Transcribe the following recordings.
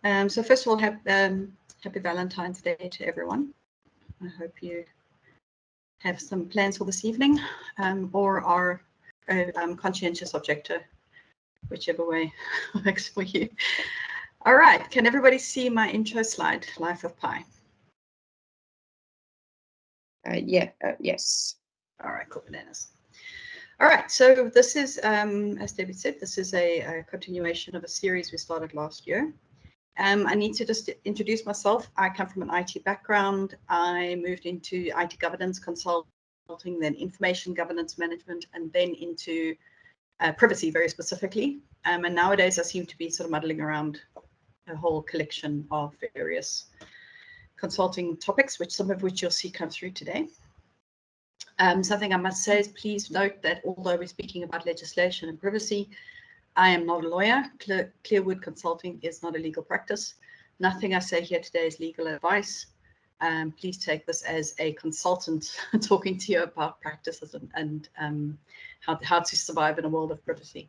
So first of all, happy Valentine's Day to everyone. I hope you have some plans for this evening, or are a conscientious objector, whichever way works for you. All right, can everybody see my intro slide, Life of Pi? Yes. All right, cool, bananas. All right, so this is, as David said, this is a continuation of a series we started last year. I need to just introduce myself. I come from an IT background. I moved into IT governance consulting, then information governance management, and then into privacy very specifically. And nowadays I seem to be sort of muddling around a whole collection of various consulting topics, some of which you'll see come through today. Something I must say is please note that although we're speaking about legislation and privacy, I am not a lawyer. Clearwood Consulting is not a legal practice. Nothing I say here today is legal advice. Please take this as a consultant talking to you about practices and how to survive in a world of privacy.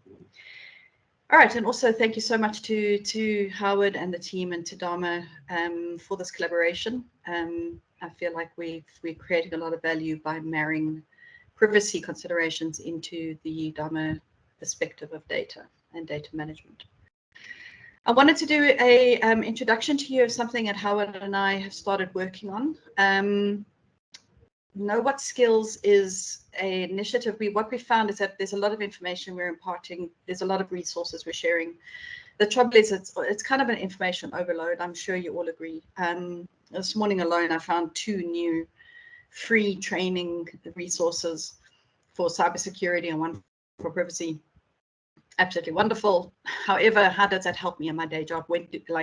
All right, and also thank you so much to Howard and the team and to Dharma for this collaboration. I feel like we're creating a lot of value by marrying privacy considerations into the Dharma perspective of data and data management. I wanted to do a introduction to you of something that Howard and I have started working on. Know What Skills is an initiative. What we found is that there's a lot of information we're imparting. There's a lot of resources we're sharing. The trouble is it's kind of an information overload. I'm sure you all agree. This morning alone, I found 2 new free training resources for cybersecurity and one for privacy. Absolutely wonderful. However, how does that help me in my day job?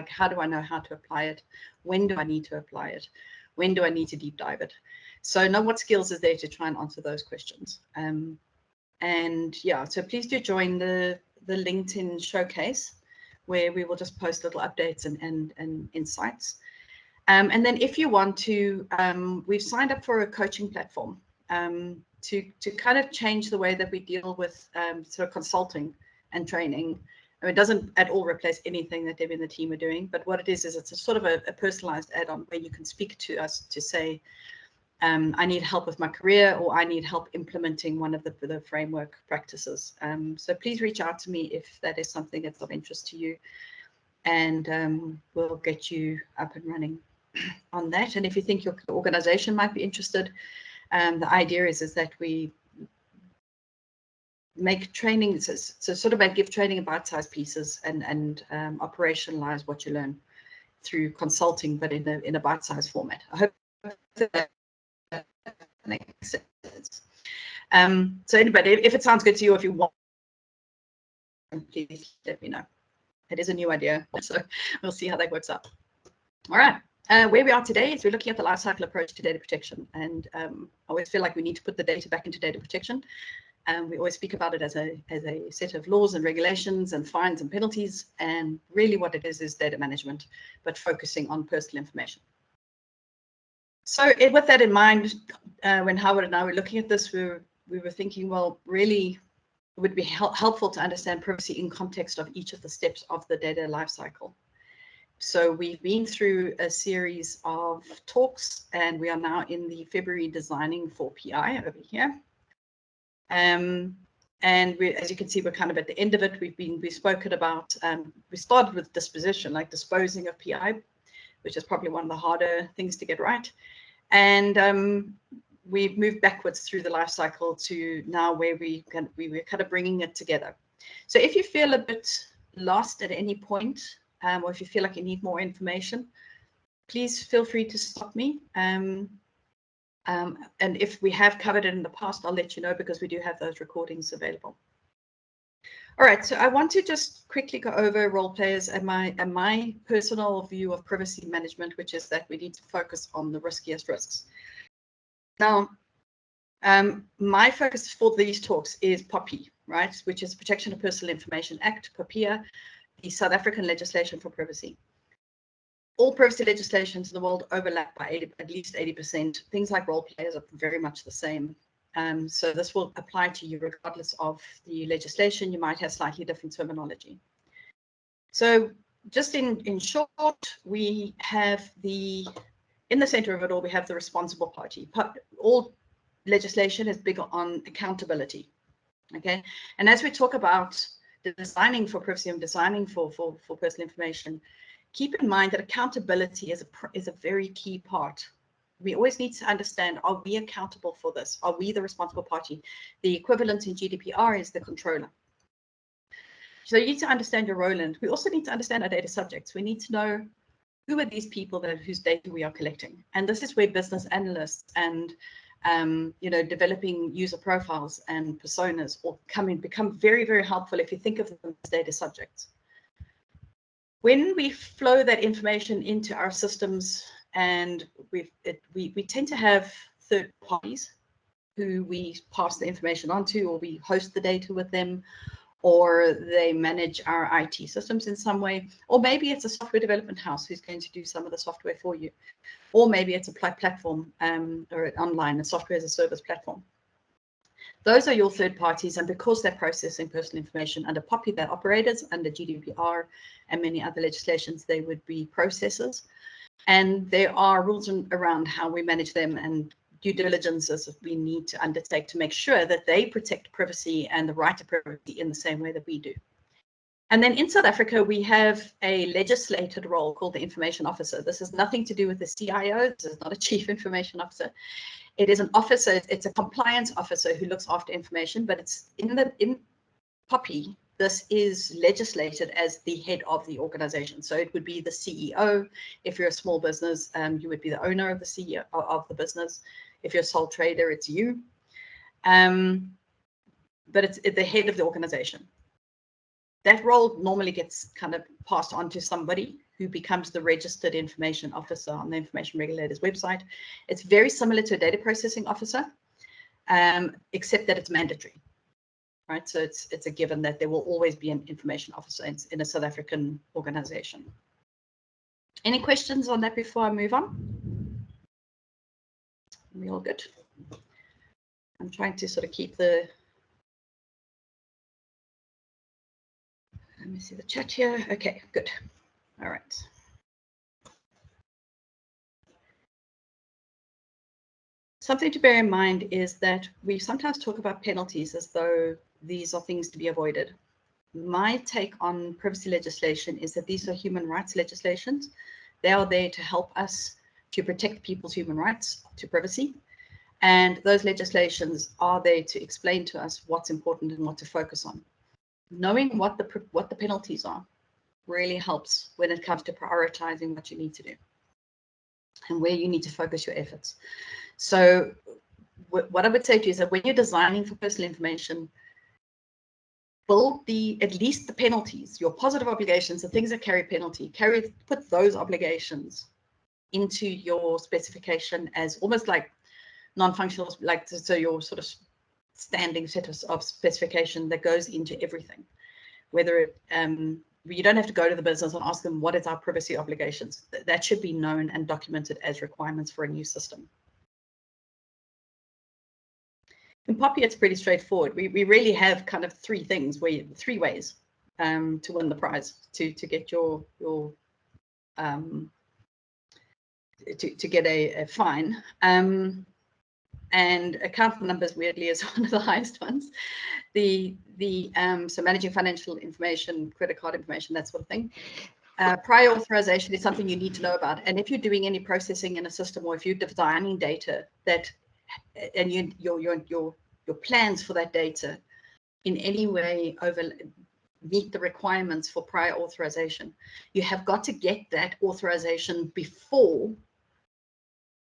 How do I know how to apply it? When do I need to apply it? When do I need to deep dive it? So Know What Skills is there to try and answer those questions. And yeah, so please do join the LinkedIn showcase where we will just post little updates and insights. And then if you want to, we've signed up for a coaching platform to kind of change the way that we deal with sort of consulting and training. I mean, it doesn't at all replace anything that Debbie and the team are doing, but what it is it's a sort of a personalized add-on where you can speak to us to say, I need help with my career, or I need help implementing one of the framework practices. So please reach out to me if that is something that's of interest to you, and we'll get you up and running on that. And if you think your organization might be interested, the idea is that we make training, so sort of give training in bite-sized pieces and operationalize what you learn through consulting, but in a bite-sized format. I hope that makes sense. So anybody, if it sounds good to you, if you want, please let me know. It is a new idea, so we'll see how that works out. All right. Where we are today is we're looking at the lifecycle approach to data protection, and I always feel like we need to put the data back into data protection. We always speak about it as a set of laws and regulations and fines and penalties, and really what it is data management, but focusing on personal information. So with that in mind, when Howard and I were looking at this, we were thinking, well, really it would be helpful to understand privacy in context of each of the steps of the data lifecycle. So we've been through a series of talks, and we are now in the February designing for PI over here. And as you can see, we're kind of at the end of it. We've spoken about, we started with disposition, like disposing of PI, which is probably one of the harder things to get right. And we've moved backwards through the life cycle to now where we're kind of bringing it together. So if you feel a bit lost at any point, or if you feel like you need more information, please feel free to stop me. And if we have covered it in the past, I'll let you know, because we do have those recordings available. All right, so I want to just quickly go over role players and my personal view of privacy management, which is that we need to focus on the riskiest risks. Now, my focus for these talks is POPI, right, which is Protection of Personal Information Act, POPIA, the South African legislation for privacy. All privacy legislations in the world overlap by at least 80%. Things like role players are very much the same. So this will apply to you regardless of the legislation. You might have slightly different terminology. So just in short, we have in the center of it all, we have the responsible party. All legislation is bigger on accountability. Okay, and as we talk about designing for privacy and designing for personal information, keep in mind that accountability is a very key part. We always need to understand, are we accountable for this? Are we the responsible party? The equivalent in GDPR is the controller. So you need to understand your role, and we also need to understand our data subjects. We need to know who are these people whose data we are collecting. And this is where business analysts and developing user profiles and personas will become very, very helpful if you think of them as data subjects. When we flow that information into our systems, and we tend to have third parties who we pass the information on to, or we host the data with them, or they manage our IT systems in some way, or maybe it's a software development house who's going to do some of the software for you, or maybe it's a platform or online, a software as a service platform. Those are your third parties, and because they're processing personal information under POPI, they're operators. Under GDPR and many other legislations, they would be processors. And there are rules around how we manage them and due diligences we need to undertake to make sure that they protect privacy and the right to privacy in the same way that we do. And then in South Africa, we have a legislated role called the Information Officer. This has nothing to do with the CIO. This is not a Chief Information Officer. It is an officer. It's a compliance officer who looks after information, but it's in POPI. This is legislated as the head of the organization. So it would be the CEO. If you're a small business, you would be the owner of the CEO of the business. If you're a sole trader, it's you. But it's the head of the organization. That role normally gets kind of passed on to somebody who becomes the registered information officer on the information regulator's website. It's very similar to a data processing officer, except that it's mandatory. Right, so it's a given that there will always be an information officer in a South African organization. Any questions on that before I move on? Are we all good? I'm trying to sort of keep the. Let me see the chat here. Okay, good. All right. Something to bear in mind is that we sometimes talk about penalties as though these are things to be avoided. My take on privacy legislation is that these are human rights legislations. They are there to help us to protect people's human rights to privacy. And those legislations are there to explain to us what's important and what to focus on. Knowing what the penalties are really helps when it comes to prioritizing what you need to do and where you need to focus your efforts. So what I would say to you is that when you're designing for personal information, build at least the penalties, your positive obligations, the things that carry penalty, put those obligations into your specification as almost like non-functional, so your sort of standing set of specification that goes into everything. Whether you don't have to go to the business and ask them what is our privacy obligations. That should be known and documented as requirements for a new system. In POPI, it's pretty straightforward. We really have kind of three ways to win the prize, to get to get a fine. And account numbers weirdly is one of the highest ones. So managing financial information, credit card information, that sort of thing. Prior authorization is something you need to know about. And if you're doing any processing in a system, or if you're designing data and your plans for that data in any way meet the requirements for prior authorization, you have got to get that authorization before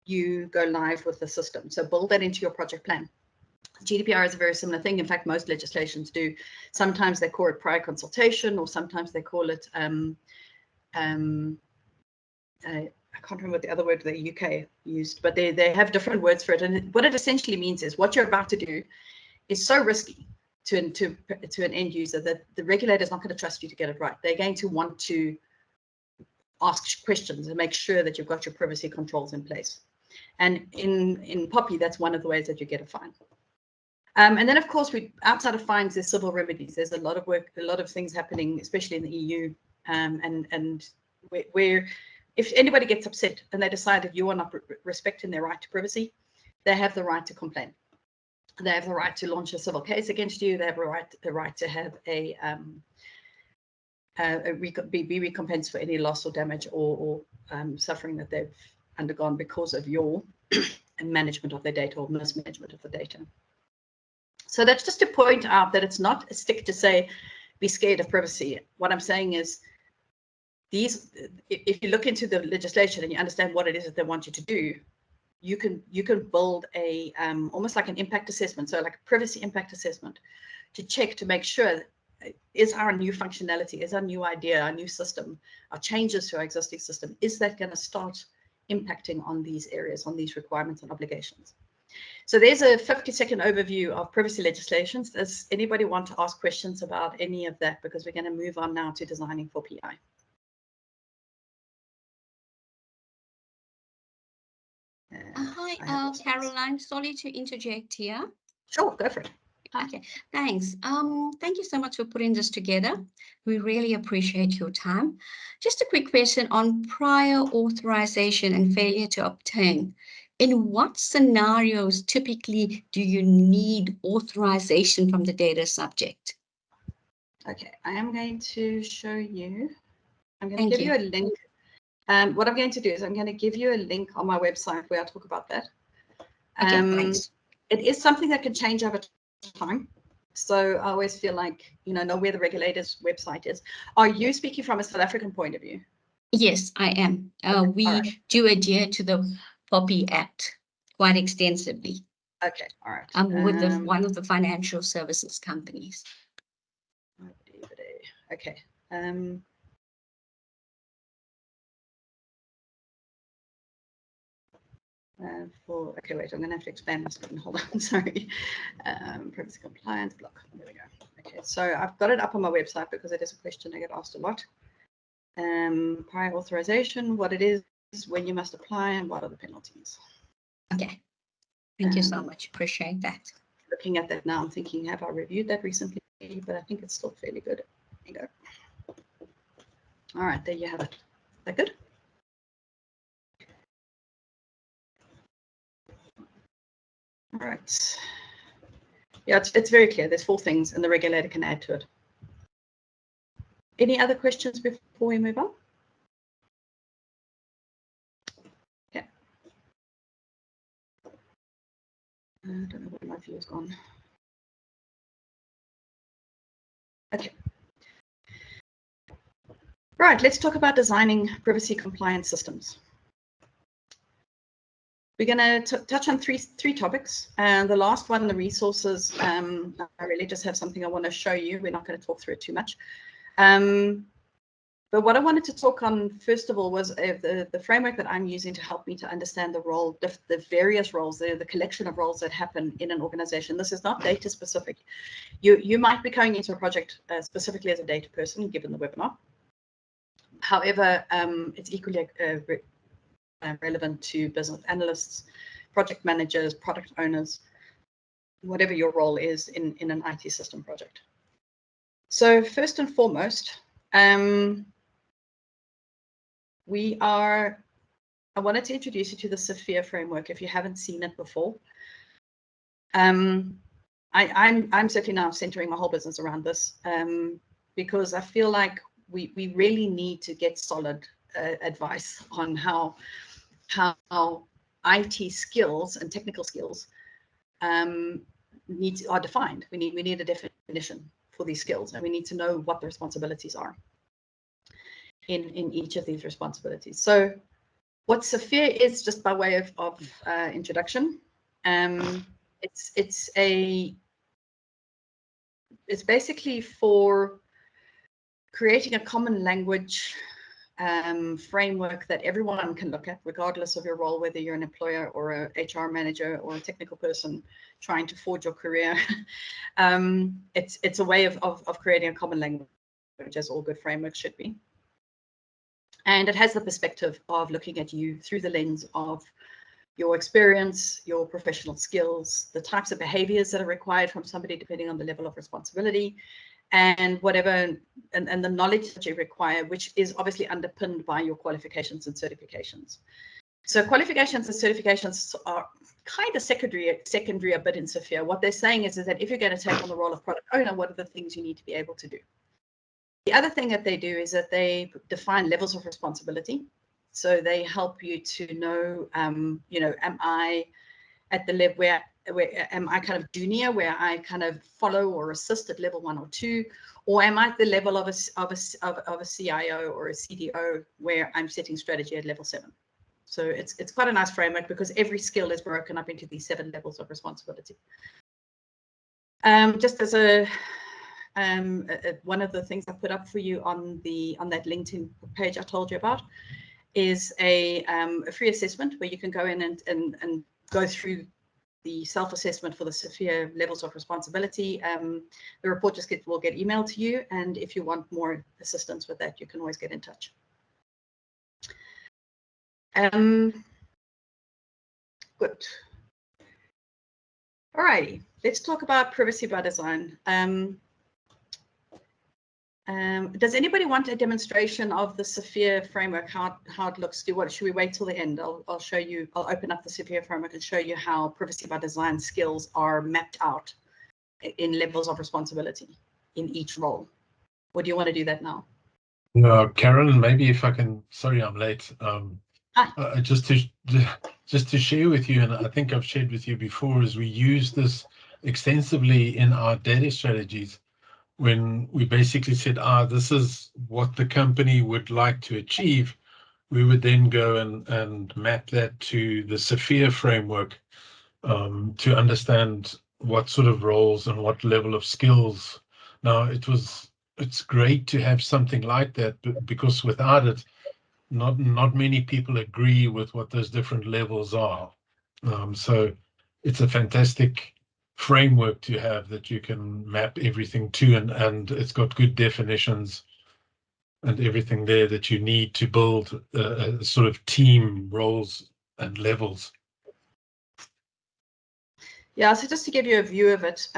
you go live with the system. So build that into your project plan. GDPR is a very similar thing. In fact, most legislations do. Sometimes they call it prior consultation, or sometimes they call it I can't remember what the other word the UK used, but they have different words for it. And what it essentially means is what you're about to do is so risky to an end user that the regulator is not going to trust you to get it right. They're going to want to ask questions and make sure that you've got your privacy controls in place. And in POPI, that's one of the ways that you get a fine. And then, of course, outside of fines, there's civil remedies. There's a lot of work, a lot of things happening, especially in the EU, and where if anybody gets upset and they decide that you are not respecting their right to privacy, they have the right to complain. They have the right to launch a civil case against you. They have the right to have be recompensed for any loss or damage or suffering that they've undergone because of your management of their data or mismanagement of the data. So that's just to point out that it's not a stick to say, be scared of privacy. What I'm saying is, if you look into the legislation and you understand what it is that they want you to do, you can build a almost like an impact assessment, so like a privacy impact assessment, to check to make sure that is our new functionality, is our new idea, our new system, our changes to our existing system, is that going to start impacting on these areas, on these requirements and obligations. So there's a 50-second overview of privacy legislations. Does anybody want to ask questions about any of that? Because we're going to move on now to designing for PI. Hi, Caroline. Sorry to interject here. Sure, go for it. Okay, thanks. Thank you so much for putting this together. We really appreciate your time. Just a quick question on prior authorization and failure to obtain. In what scenarios typically do you need authorization from the data subject? Okay, I am going to show you. I'm going to give you a link. What I'm going to do is I'm going to give you a link on my website where I talk about that. Okay, thanks. It is something that can change over time. So I always feel like, know where the regulator's website is. Are you speaking from a South African point of view? Yes, I am. We do adhere to the POPI Act quite extensively. Okay, all right. I'm with one of the financial services companies. Okay. Okay, wait, I'm going to have to expand my screen. Hold on, sorry. Privacy compliance block. There we go. Okay, so I've got it up on my website because it is a question I get asked a lot. Prior authorization, what it is, when you must apply, and what are the penalties. Okay, thank you so much. Appreciate that. Looking at that now, I'm thinking, have I reviewed that recently? But I think it's still fairly good. There you go. All right, there you have it. Is that good? All right. Yeah, it's very clear. There's 4 things, and the regulator can add to it. Any other questions before we move on? Okay. I don't know where my view has gone. Okay. Right, let's talk about designing privacy compliance systems. We're going to touch on three topics. And the last one, the resources, I really just have something I want to show you. We're not going to talk through it too much. But what I wanted to talk on, first of all, was the framework that I'm using to help me to understand the role, the various roles, the collection of roles that happen in an organization. This is not data specific. You might be going into a project specifically as a data person, given the webinar. However, it's equally relevant to business analysts, project managers, product owners, whatever your role is in an IT system project. So first and foremost, I wanted to introduce you to the SEIR Framework if you haven't seen it before. I'm certainly now centering my whole business around this because I feel like we really need to get solid advice on how IT skills and technical skills are defined. We need a definition for these skills, and we need to know what the responsibilities are in each of these responsibilities. So what SEIR is, just by way of introduction, it's basically for creating a common language framework that everyone can look at, regardless of your role, whether you're an employer or a HR manager or a technical person trying to forge your career. It's a way of creating a common language, as all good frameworks should be. And it has the perspective of looking at you through the lens of your experience, your professional skills, the types of behaviors that are required from somebody depending on the level of responsibility, and whatever, and the knowledge that you require, which is obviously underpinned by your qualifications and certifications. So qualifications and certifications are kind of secondary a bit in SEIR. What they're saying is that if you're going to take on the role of product owner, what are the things you need to be able to do? The other thing that they do is that they define levels of responsibility. So they help you to know, you know, am I at the level where am I kind of junior, where I kind of follow or assist at level 1 or 2, or am I at the level of a CIO or a CDO where I'm setting strategy at level 7? So it's quite a nice framework because every skill is broken up into these 7 levels of responsibility. Just as one of the things I put up for you on that LinkedIn page I told you about is a free assessment where you can go in and go through the self-assessment for the SEIR levels of responsibility. The report just will get emailed to you, and if you want more assistance with that, you can always get in touch. Good. Alrighty, let's talk about privacy by design. Does anybody want a demonstration of the SEIR framework, how it looks? Should we wait till the end? I'll show you, I'll open up the SEIR framework and show you how privacy by design skills are mapped out in levels of responsibility in each role. Or do you want to do that now? Karen, maybe if I can, sorry I'm late. Just to share with you, and I think I've shared with you before, is we use this extensively in our data strategies. When we basically said, this is what the company would like to achieve, we would then go and map that to the SEIR framework to understand what sort of roles and what level of skills. Now, it's great to have something like that, because without it, not many people agree with what those different levels are. So it's a fantastic framework to have that you can map everything to, and it's got good definitions and everything there that you need to build a sort of team roles and levels. Yeah, so just to give you a view of it,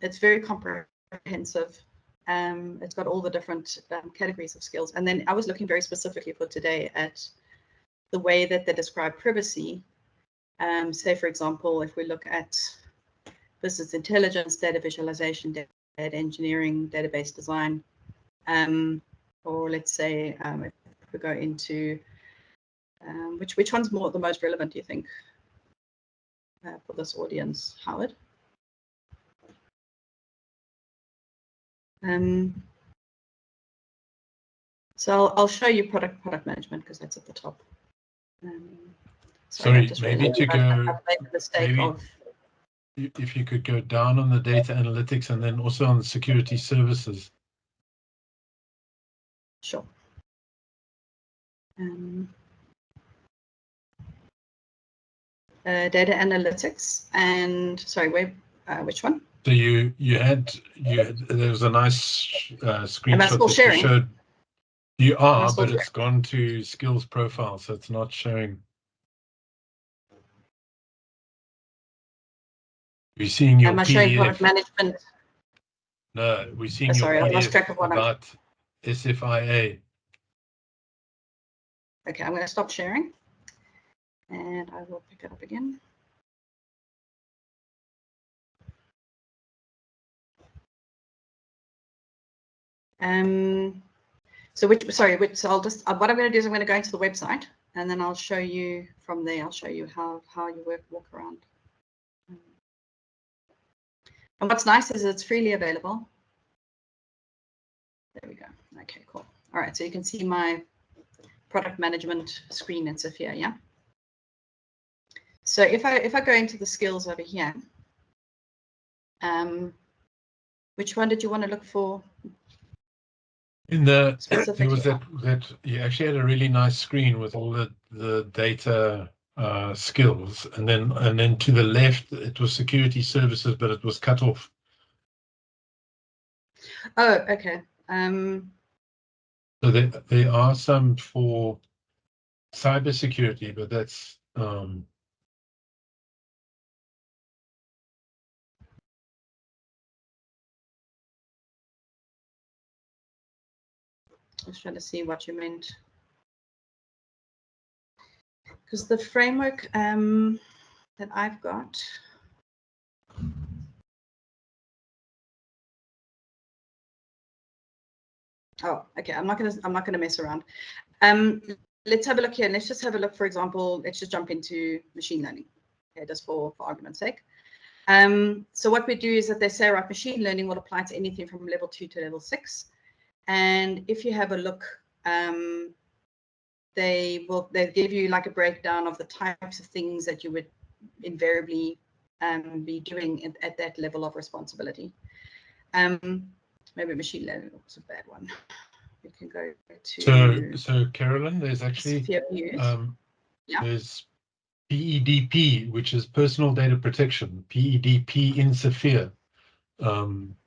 it's very comprehensive. It's got all the different categories of skills. And then I was looking very specifically for today at the way that they describe privacy. Say, for example, if we look at business intelligence, data visualization, data engineering, database design, or let's say if we go into which one's the most relevant, do you think, for this audience, Howard? So I'll show you product management because that's at the top. Sorry, maybe to go. If you could go down on the data analytics and then also on the security services. Sure. Data analytics and sorry, which one? So you had there was a nice screenshot Am I still that sharing? you showed. You are, but sharing? it's gone to skills profile, so it's not showing. We're seeing your Am I PDF. showing product management? No, we're seeing sorry, your I lost track PDF of what about SFIA. Okay, I'm going to stop sharing, and I will pick it up again. So I'll just, what I'm going to do is I'm going to go into the website, and then I'll show you from there. I'll show you how you walk around. And what's nice is it's freely available. There we go. Okay, cool. All right, so you can see my product management screen in SEIR, yeah? So if I go into the skills over here, which one did you want to look for? In there was that you actually had a really nice screen with all the data skills, and then to the left it was security services, but it was cut off. Oh, okay. So there are some for cybersecurity, but that's I was trying to see what you meant. Because the framework that I've got. Oh, okay. I'm not gonna mess around. Let's have a look here. Let's just have a look. For example, let's just jump into machine learning. Okay, just for argument's sake. So what we do is that they say, right, machine learning will apply to anything from level 2 to level 6. And if you have a look, they give you like a breakdown of the types of things that you would invariably be doing at that level of responsibility. Maybe machine learning was a bad one. We can go to. So Caroline, there's actually there's PEDP, which is personal data protection. PEDP in SEIR.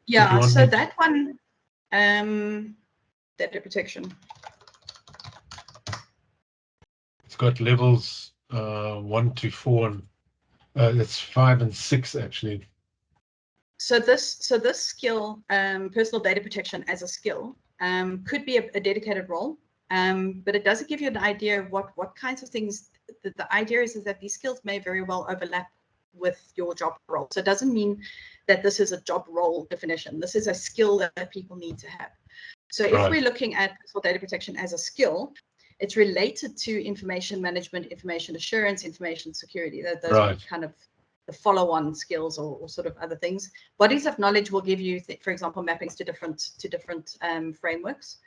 Yeah. So that one, data protection. It's got levels 1 to 4, and that's 5 and 6 actually. So this skill, personal data protection as a skill, could be a dedicated role, but it doesn't give you an idea of what kinds of things. The idea is that these skills may very well overlap with your job role. So it doesn't mean that this is a job role definition. This is a skill that people need to have. So if we're looking at personal data protection as a skill, it's related to information management, information assurance, information security. Those are kind of the follow-on skills or sort of other things. Bodies of knowledge will give you, for example, mappings to different frameworks.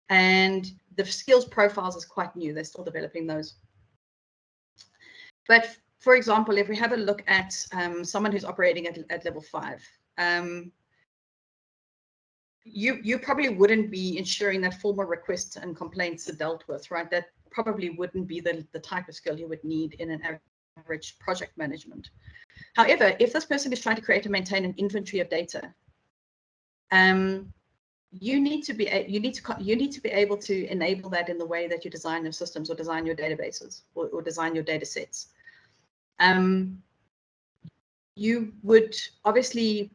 And the skills profiles is quite new. They're still developing those. But for example, if we have a look at someone who's operating at level 5, you probably wouldn't be ensuring that formal requests and complaints are dealt with, right? That probably wouldn't be the type of skill you would need in an average project management. However, if this person is trying to create and maintain an inventory of data, you need to be able to enable that in the way that you design your systems or design your databases or design your data sets. You would obviously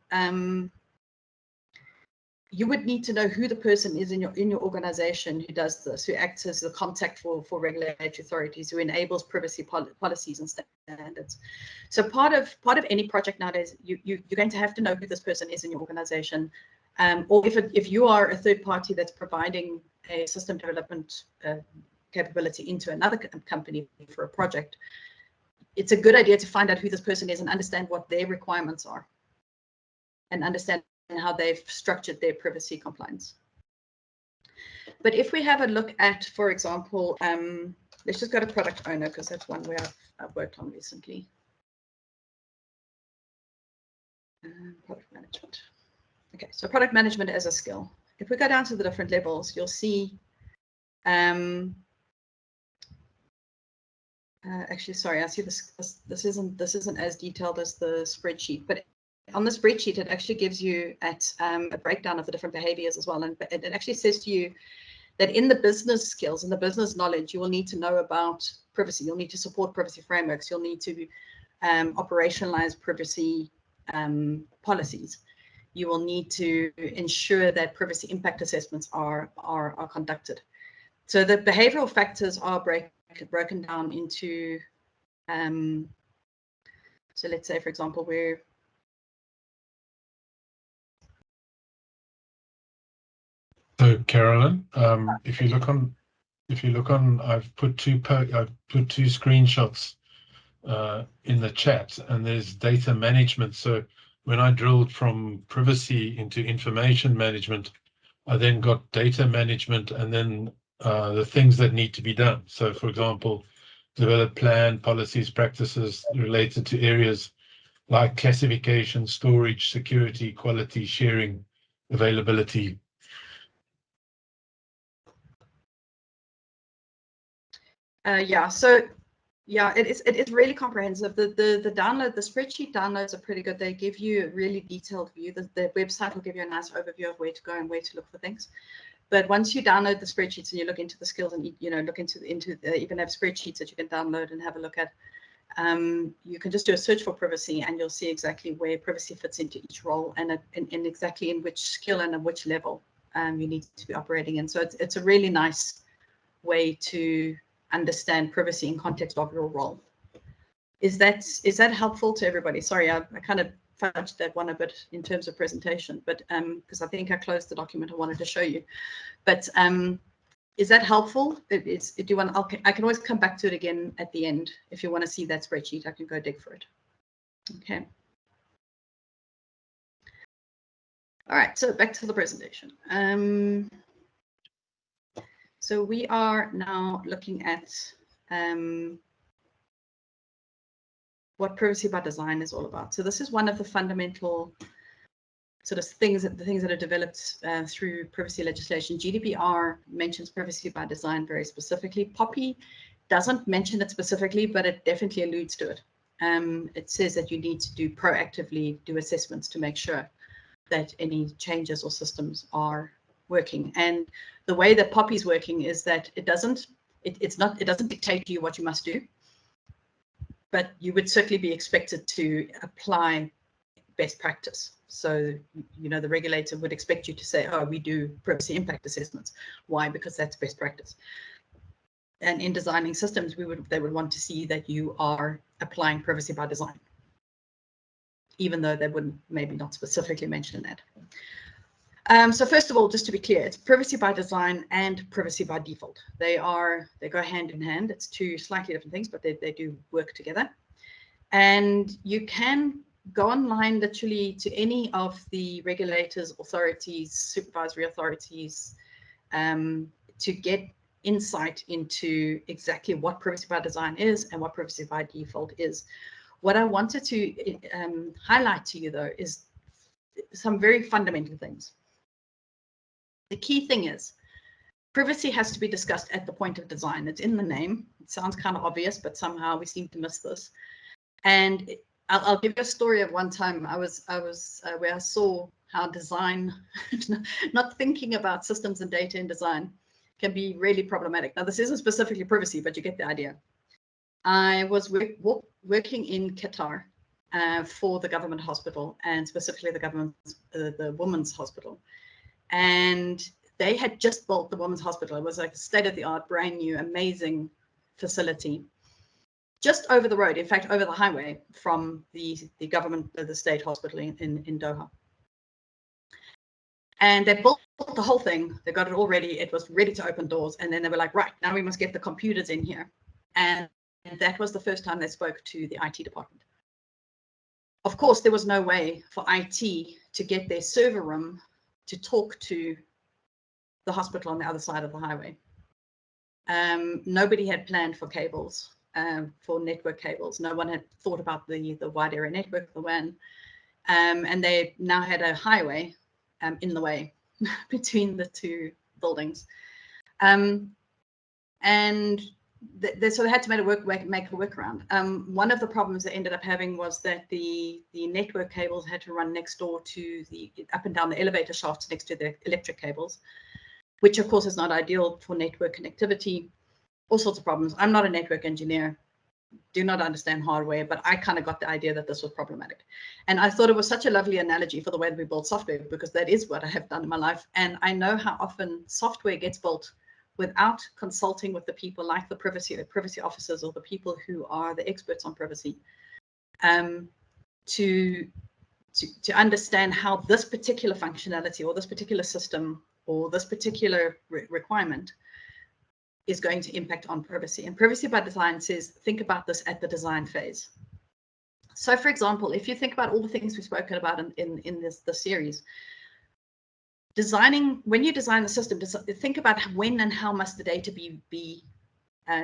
you would need to know who the person is in your organization who does this, who acts as the contact for regulatory authorities, who enables privacy policies and standards. So part of any project nowadays, you're going to have to know who this person is in your organization, or if you are a third party that's providing a system development capability into another company for a project, it's a good idea to find out who this person is and understand what their requirements are, and understand how they've structured their privacy compliance. But if we have a look at, for example, let's just go to product owner, because that's one where I've worked on recently. Product management. Okay, so product management as a skill. If we go down to the different levels, you'll see. Actually, sorry, I see this isn't as detailed as the spreadsheet, but on the spreadsheet, it actually gives you a breakdown of the different behaviors as well. And it actually says to you that in the business skills and the business knowledge, you will need to know about privacy. You'll need to support privacy frameworks. You'll need to operationalize privacy policies. You will need to ensure that privacy impact assessments are conducted. So the behavioral factors are broken down into, so let's say, for example, So Caroline, if you look on, I've put two screenshots in the chat, and there's data management. So when I drilled from privacy into information management, I then got data management, and then the things that need to be done. So, for example, develop plan, policies, practices related to areas like classification, storage, security, quality, sharing, availability. Yeah, so yeah, it is really comprehensive. The spreadsheet downloads are pretty good. They give you a really detailed view. The website will give you a nice overview of where to go and where to look for things. But once you download the spreadsheets and you look into the skills and look into even have spreadsheets that you can download and have a look at, you can just do a search for privacy and you'll see exactly where privacy fits into each role and exactly in which skill and at which level. you need to be operating in. So it's a really nice way to understand privacy in context of your role. Is that helpful to everybody? Sorry, I kind of fudged that one a bit in terms of presentation, but because I think I closed the document I wanted to show you. But is that helpful? Do you want? I can always come back to it again at the end if you want to see that spreadsheet. I can go dig for it. Okay. All right. So back to the presentation. So we are now looking at what privacy by design is all about. So this is one of the fundamental sort of things that are developed through privacy legislation. GDPR mentions privacy by design very specifically. POPI doesn't mention it specifically, but it definitely alludes to it. It says that you need to proactively do assessments to make sure that any changes or systems are working. And the way that POPI is working is that it doesn't dictate to you what you must do, but you would certainly be expected to apply best practice. So, you know, the regulator would expect you to say, oh, we do privacy impact assessments. Why? Because that's best practice. And in designing systems, they would want to see that you are applying privacy by design, even though they wouldn't maybe not specifically mention that. So first of all, just to be clear, it's privacy by design and privacy by default. They go hand in hand. It's two slightly different things, but they do work together. And you can go online literally to any of the regulators, authorities, supervisory authorities to get insight into exactly what privacy by design is and what privacy by default is. What I wanted to highlight to you, though, is some very fundamental things. The key thing is privacy has to be discussed at the point of design. It's in the name. It sounds kind of obvious, but somehow we seem to miss this. And I'll give you a story of one time I was where I saw how design, not thinking about systems and data in design, can be really problematic. Now, this isn't specifically privacy, but you get the idea. I was working in Qatar for the government hospital, and specifically the women's hospital. And they had just built the women's hospital. It was like a state-of-the-art, brand new, amazing facility just over the road, in fact, over the highway from the state hospital in Doha. And they built the whole thing. They got it all ready. It was ready to open doors. And then they were like, right, now we must get the computers in here. And that was the first time they spoke to the IT department. Of course, there was no way for IT to get their server room to talk to the hospital on the other side of the highway. Nobody had planned for cables, for network cables. No one had thought about the wide area network, the WAN. And they now had a highway in the way between the two buildings. And so they had to make a workaround. One of the problems they ended up having was that the network cables had to run next door to up and down the elevator shafts next to the electric cables, which of course is not ideal for network connectivity, all sorts of problems. I'm not a network engineer, do not understand hardware, but I kind of got the idea that this was problematic. And I thought it was such a lovely analogy for the way that we build software, because that is what I have done in my life. And I know how often software gets built without consulting with the people like the privacy officers or the people who are the experts on privacy, to understand how this particular functionality or this particular system or this particular requirement is going to impact on privacy. And privacy by design says, think about this at the design phase. So for example, if you think about all the things we've spoken about in this series, when you design the system, think about when and how must the data be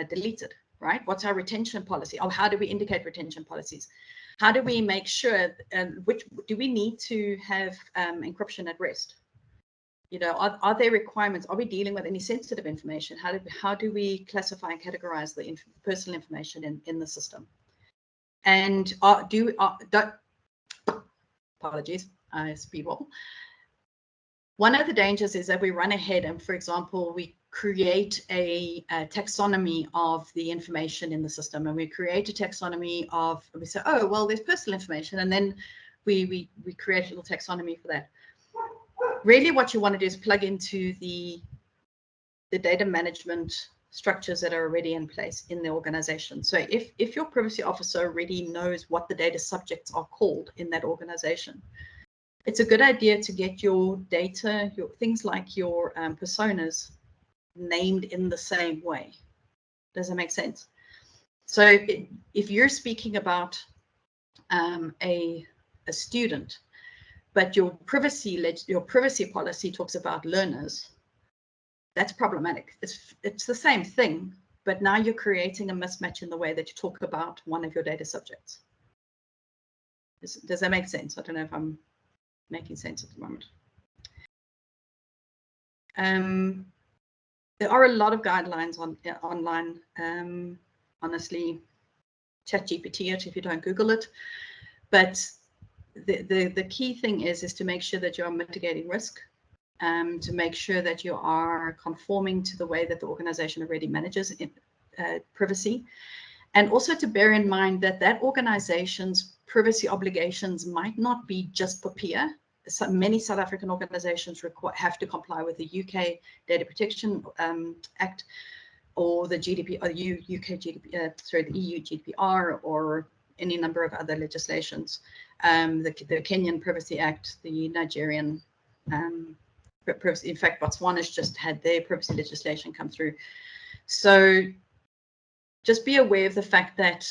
deleted, right? What's our retention policy? Or how do we indicate retention policies? How do we make sure, do we need to have encryption at rest? You know, are there requirements? Are we dealing with any sensitive information? How do we classify and categorize the personal information in the system? And apologies, I speed wobble. One of the dangers is that we run ahead and, for example, we create a taxonomy of the information in the system, and we create a taxonomy we say, oh, well, there's personal information, and then we create a little taxonomy for that. really what you want to do is plug into the data management structures that are already in place in the organization. So if your privacy officer already knows what the data subjects are called in that organization, it's a good idea to get your data, your things like your personas, named in the same way. Does that make sense? So if you're speaking about a student, but your privacy policy talks about learners, that's problematic. It's the same thing, but now you're creating a mismatch in the way that you talk about one of your data subjects. Does that make sense? I don't know if I'm making sense at the moment. There are a lot of guidelines online. Honestly, ChatGPT it if you don't Google it. But the key thing is to make sure that you're mitigating risk, to make sure that you are conforming to the way that the organization already manages privacy, and also to bear in mind that that organization's privacy obligations might not be just for PIA. Many South African organizations have to comply with the UK Data Protection Act, or the GDPR, or UK GDPR, sorry, the EU GDPR, or any number of other legislations. The Kenyan Privacy Act, the Nigerian privacy. In fact, Botswana's just had their privacy legislation come through. So just be aware of the fact that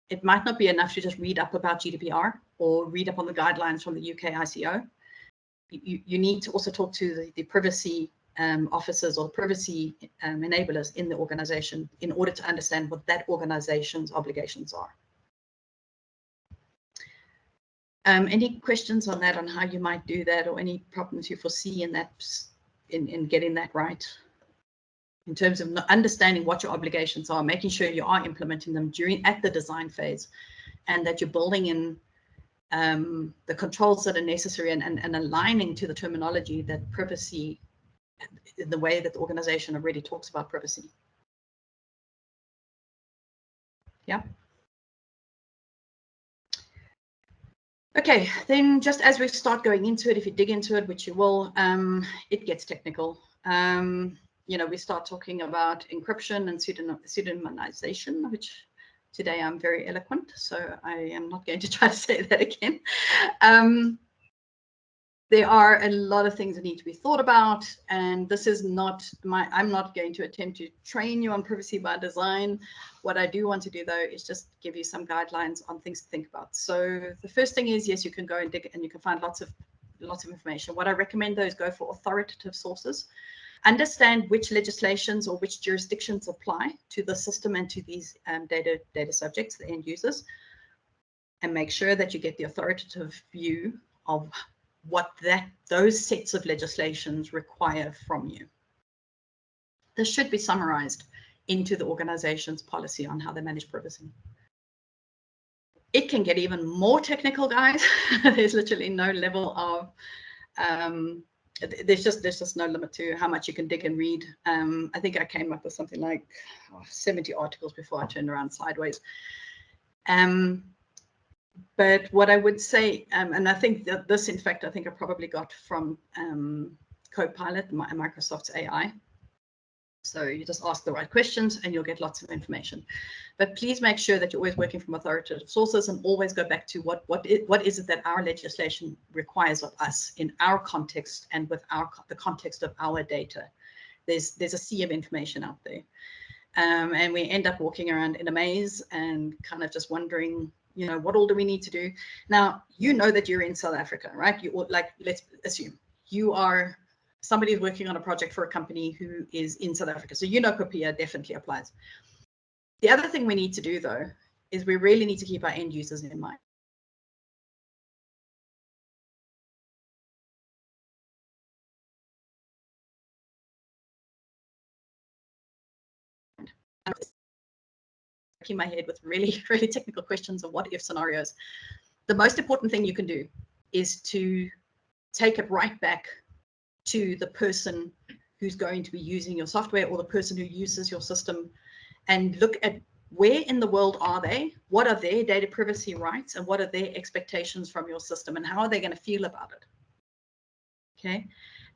it might not be enough to just read up about GDPR or read up on the guidelines from the UK ICO. You need to also talk to the privacy officers or privacy enablers in the organization in order to understand what that organization's obligations are. Any questions on that, on how you might do that, or any problems you foresee in that, in getting that right? In terms of understanding what your obligations are, making sure you are implementing them at the design phase, and that you're building in the controls that are necessary, and aligning to the terminology that privacy, in the way that the organization already talks about privacy. Yeah. Okay, then just as we start going into it, if you dig into it, which you will, it gets technical. You know, we start talking about encryption and pseudonymization, which today I'm very eloquent, so I am not going to try to say that again. There are a lot of things that need to be thought about, and this is not I'm not going to attempt to train you on privacy by design. What I do want to do, though, is just give you some guidelines on things to think about. So the first thing is, yes, you can go and dig, and you can find lots of information. What I recommend, though, is go for authoritative sources. Understand which legislations or which jurisdictions apply to the system and to these data subjects, the end users, and make sure that you get the authoritative view of what those sets of legislations require from you. This should be summarized into the organization's policy on how they manage privacy. It can get even more technical, guys. There's literally no level of there's just no limit to how much you can dig and read. I think I came up with something like 70 articles before I turned around sideways. But what I would say, and I think that this, in fact, I think I probably got from Copilot, Microsoft's AI. So you just ask the right questions and you'll get lots of information. But please make sure that you're always working from authoritative sources, and always go back to what is it that our legislation requires of us in our context and with the context of our data. There's a sea of information out there. And we end up walking around in a maze and kind of just wondering, you know, what all do we need to do? Now, you know that you're in South Africa, right? Let's assume you are somebody who's working on a project for a company who is in South Africa. So you know PIA definitely applies. The other thing we need to do, though, is we really need to keep our end users in mind. In my head with really, really technical questions of what if scenarios. The most important thing you can do is to take it right back to the person who's going to be using your software, or the person who uses your system, and look at where in the world are they, what are their data privacy rights, and what are their expectations from your system, and how are they going to feel about it. Okay.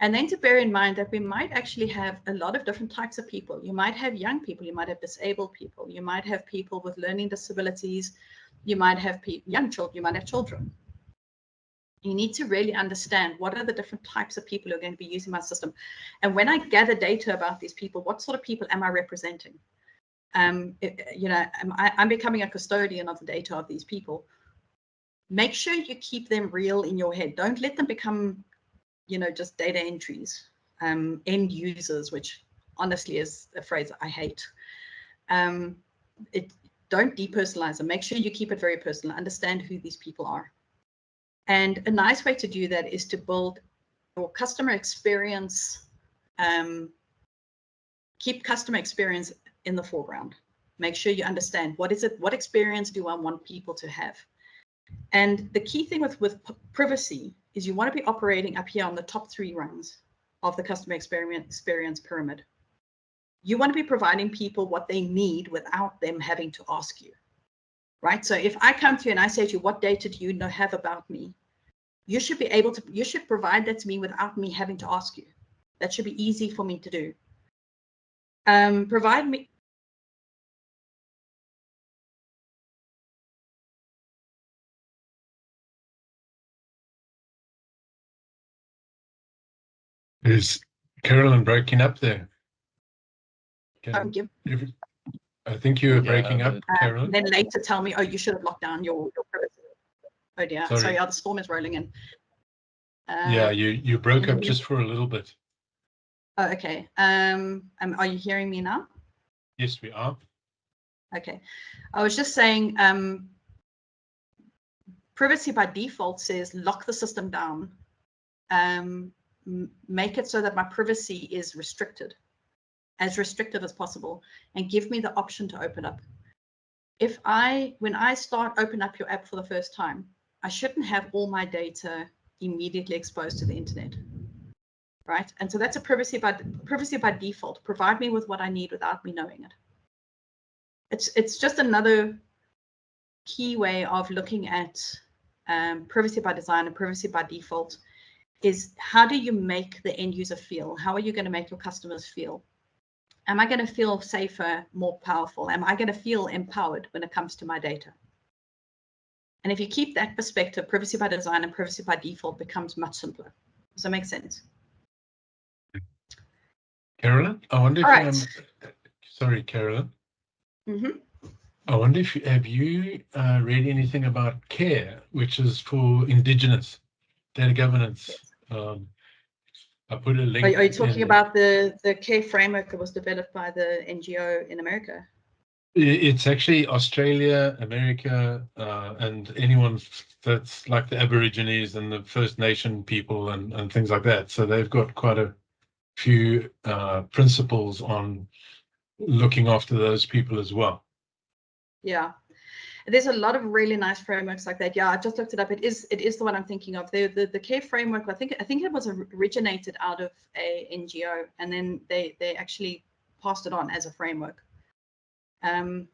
And then to bear in mind that we might actually have a lot of different types of people. You might have young people, you might have disabled people, you might have people with learning disabilities, you might have young children, you might have children. You need to really understand what are the different types of people who are going to be using my system. And when I gather data about these people, what sort of people am I representing? You know, I'm becoming a custodian of the data of these people. Make sure you keep them real in your head. Don't let them become, you know, just data entries, end users, which honestly is a phrase I hate. Don't depersonalize them. Make sure you keep it very personal. Understand who these people are. And a nice way to do that is to build your customer experience, keep customer experience in the foreground. Make sure you understand what experience do I want people to have. And the key thing with privacy is you want to be operating up here on the top 3 rungs of the customer experience pyramid. You want to be providing people what they need without them having to ask you, right? So if I come to you and I say to you, what data do you have about me? You should be able to, you should provide that to me without me having to ask you. That should be easy for me to do. Provide me. Is Caroline breaking up there? I think you were breaking up, Caroline. Then later tell me, oh, you should have locked down your privacy. Oh dear. Sorry, the storm is rolling in. Yeah, you broke up just for a little bit. Oh, okay. Are you hearing me now? Yes, we are. Okay. I was just saying, privacy by default says lock the system down. Make it so that my privacy is restricted as possible, and give me the option to open up. When I start open up your app for the first time, I shouldn't have all my data immediately exposed to the internet, right? And so that's a privacy by default. Provide me with what I need without me knowing it. It's just another key way of looking at privacy by design and privacy by default. Is how do you make the end user feel? How are you going to make your customers feel? Am I going to feel safer, more powerful? Am I going to feel empowered when it comes to my data? And if you keep that perspective, privacy by design and privacy by default becomes much simpler. Does that make sense? Caroline, I wonder if sorry, Caroline. Mm-hmm. I wonder if have you read anything about CARE, which is for Indigenous data governance? Yes. I put a link. Are you talking about the CARE framework that was developed by the NGO in America? It's actually Australia, America, and anyone that's like the Aborigines and the First Nation people and things like that. So they've got quite a few principles on looking after those people as well. Yeah. There's a lot of really nice frameworks like that. Yeah, I just looked it up. It is the one I'm thinking of. The CARE framework, I think it was originated out of a NGO, and then they actually passed it on as a framework. And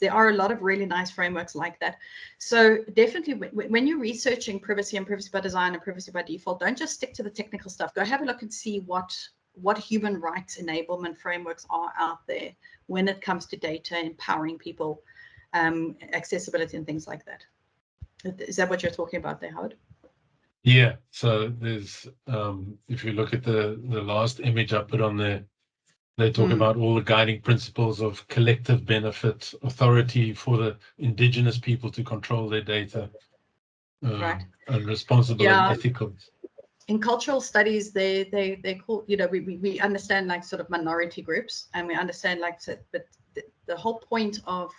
there are a lot of really nice frameworks like that. So definitely when you're researching privacy and privacy by design and privacy by default, don't just stick to the technical stuff. Go have a look and see what human rights enablement frameworks are out there when it comes to data, empowering people, accessibility and things like that. Is that what you're talking about there, Howard? Yeah, so there's if you look at the last image I put on there, they talk about all the guiding principles of collective benefit, authority for the Indigenous people to control their data, right, and responsible and ethical. In cultural studies, they call, you know, we understand like sort of minority groups, and we understand like, but the whole point of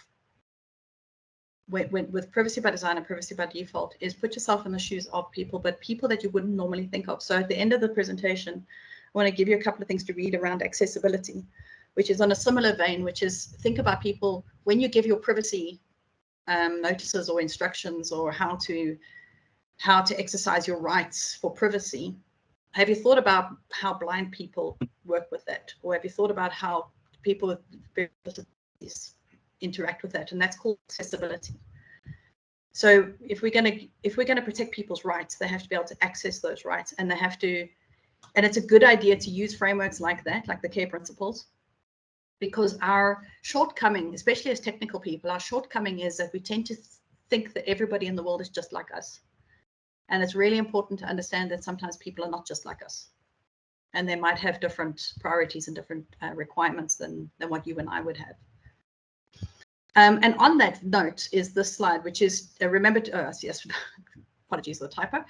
with privacy by design and privacy by default is put yourself in the shoes of people, but people that you wouldn't normally think of. So at the end of the presentation, I want to give you a couple of things to read around accessibility, which is on a similar vein, which is think about people when you give your privacy notices or instructions or how to exercise your rights for privacy. Have you thought about how blind people work with that? Or have you thought about how people with disabilities interact with that? And that's called accessibility. So if we're gonna protect people's rights, they have to be able to access those rights, and they have to, and it's a good idea to use frameworks like that, like the CARE principles, because our shortcoming, especially as technical people, our shortcoming is that we tend to think that everybody in the world is just like us. And it's really important to understand that sometimes people are not just like us, and they might have different priorities and different requirements than what you and I would have. And on that note is this slide, which is remember to, yes, apologies for the typo.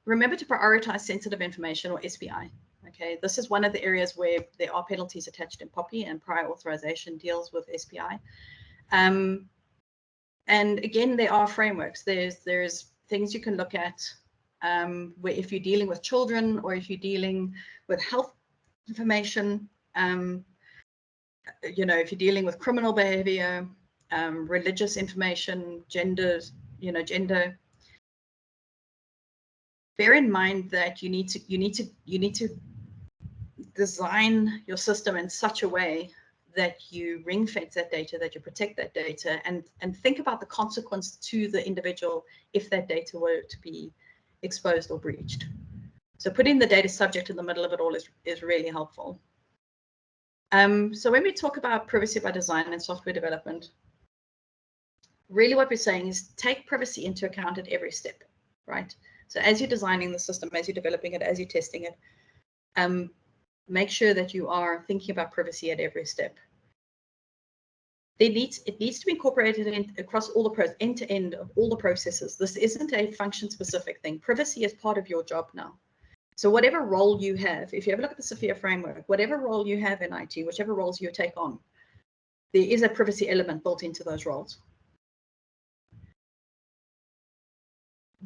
Remember to prioritize sensitive information, or SPI. Okay, this is one of the areas where there are penalties attached in POPI, and prior authorization deals with SPI. And again, there are frameworks. There's things you can look at where if you're dealing with children, or if you're dealing with health information, you know, if you're dealing with criminal behavior, religious information, gender, gender. Bear in mind that you need to design your system in such a way that you ring fence that data, that you protect that data, and think about the consequence to the individual if that data were to be exposed or breached. So putting the data subject in the middle of it all is really helpful. So when we talk about privacy by design and software development, really what we're saying is take privacy into account at every step, right? So as you're designing the system, as you're developing it, as you're testing it, make sure that you are thinking about privacy at every step. It needs to be incorporated across all the end to end of all the processes. This isn't a function specific thing. Privacy is part of your job now. So whatever role you have, if you ever look at the SEIR Framework, whatever role you have in IT, whichever roles you take on, there is a privacy element built into those roles.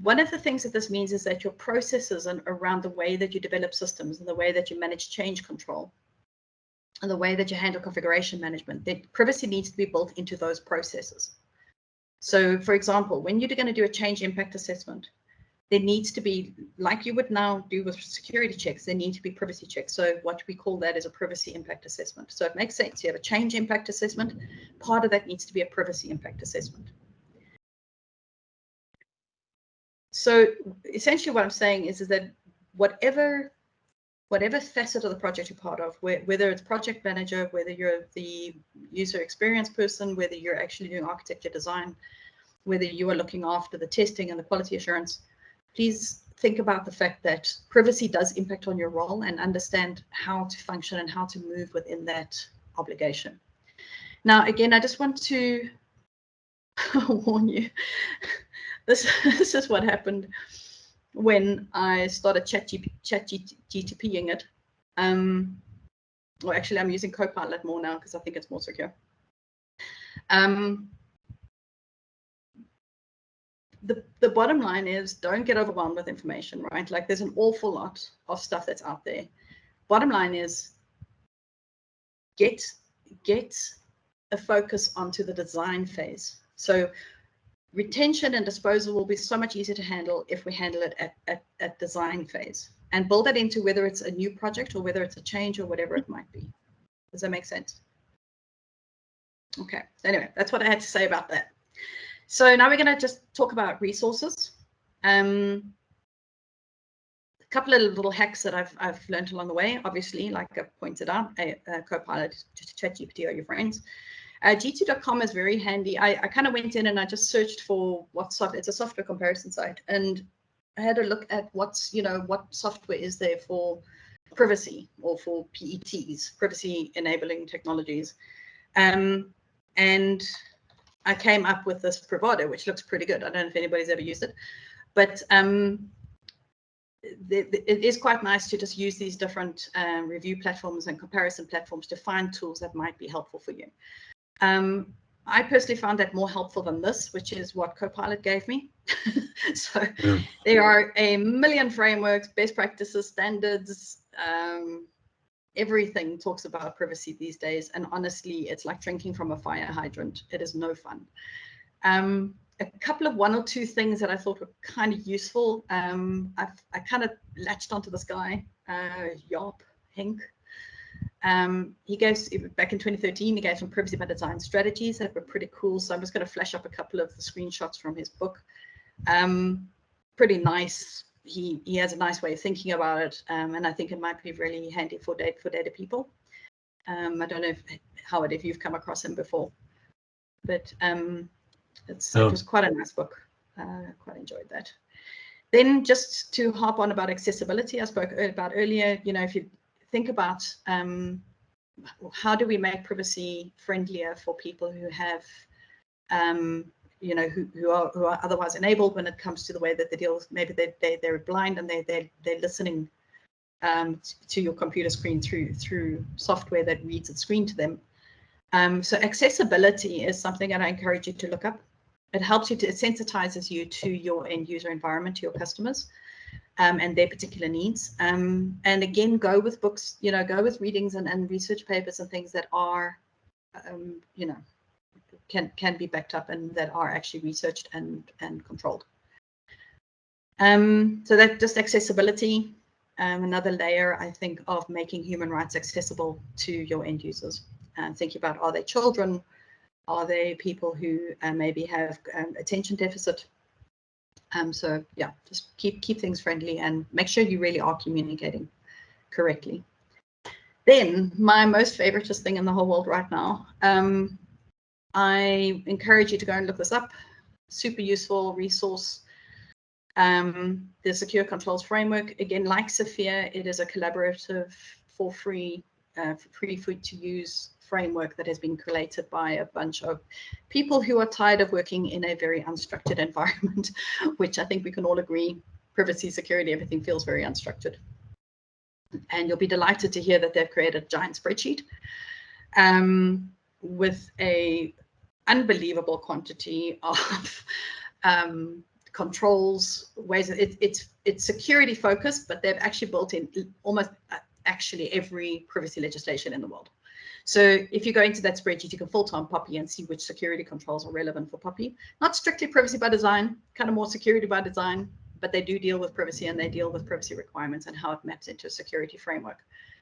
One of the things that this means is that your processes and around the way that you develop systems and the way that you manage change control and the way that you handle configuration management, that privacy needs to be built into those processes. So for example, when you're going to do a change impact assessment, there needs to be, like you would now do with security checks, there need to be privacy checks. So what we call that is a privacy impact assessment. So it makes sense. You have a change impact assessment. Part of that needs to be a privacy impact assessment. So essentially what I'm saying is that whatever facet of the project you're part of, whether it's project manager, whether you're the user experience person, whether you're actually doing architecture design, whether you are looking after the testing and the quality assurance, please think about the fact that privacy does impact on your role, and understand how to function and how to move within that obligation. Now, again, I just want to warn you, this is what happened when I started ChatGPTing it. Well, actually, I'm using Copilot more now because I think it's more secure. The bottom line is, don't get overwhelmed with information, right? Like, there's an awful lot of stuff that's out there. Bottom line is, get a focus onto the design phase. So retention and disposal will be so much easier to handle if we handle it at design phase, and build that into whether it's a new project or whether it's a change or whatever it might be. Does that make sense? Okay, so anyway, that's what I had to say about that. So now we're going to just talk about resources. A couple of little hacks that I've learned along the way. Obviously, like I've pointed out, Copilot, just ChatGPT are your friends. G2.com is very handy. I kind of went in and I just searched for what software. It's a software comparison site, and I had a look at what software is there for privacy, or for PETs, privacy enabling technologies, and I came up with this Bravado, which looks pretty good. I don't know if anybody's ever used it, but it is quite nice to just use these different review platforms and comparison platforms to find tools that might be helpful for you. I personally found that more helpful than this, which is what Copilot gave me. So yeah. There are a million frameworks, best practices, standards, everything talks about privacy these days. And honestly, it's like drinking from a fire hydrant. It is no fun. A couple of one or two things that I thought were kind of useful. I kind of latched onto this guy, Henk. He gave, back in 2013, he gave some privacy by design strategies that were pretty cool. So I'm just going to flash up a couple of the screenshots from his book. Pretty nice. He has a nice way of thinking about it, and I think it might be really handy for data people. I don't know Howard, if you've come across him before, but it was quite a nice book. Quite enjoyed that. Then just to harp on about accessibility, I spoke about earlier, if you think about how do we make privacy friendlier for people who have, who are otherwise enabled when it comes to the way that they deal. Maybe they're blind and they're listening to your computer screen through software that reads the screen to them. So accessibility is something that I encourage you to look up. It helps you it sensitizes you to your end user environment, to your customers, and their particular needs. And again, go with books, go with readings and research papers and things that are, can be backed up and that are actually researched and controlled. So that just accessibility, another layer, I think, of making human rights accessible to your end users. Thinking about, are they children? Are they people who maybe have attention deficit? So yeah, just keep things friendly and make sure you really are communicating correctly. Then my most favoriteest thing in the whole world right now, I encourage you to go and look this up. Super useful resource. The Secure Controls Framework, again, like SEIR, it is a collaborative, for free to use framework that has been created by a bunch of people who are tired of working in a very unstructured environment, which I think we can all agree, privacy, security, everything feels very unstructured. And you'll be delighted to hear that they've created a giant spreadsheet with a unbelievable quantity of controls, ways. It's security focused, but they've actually built in almost actually every privacy legislation in the world. So if you go into that spreadsheet, you can filter on POPI and see which security controls are relevant for POPI. Not strictly privacy by design, kind of more security by design, but they do deal with privacy and they deal with privacy requirements and how it maps into a security framework.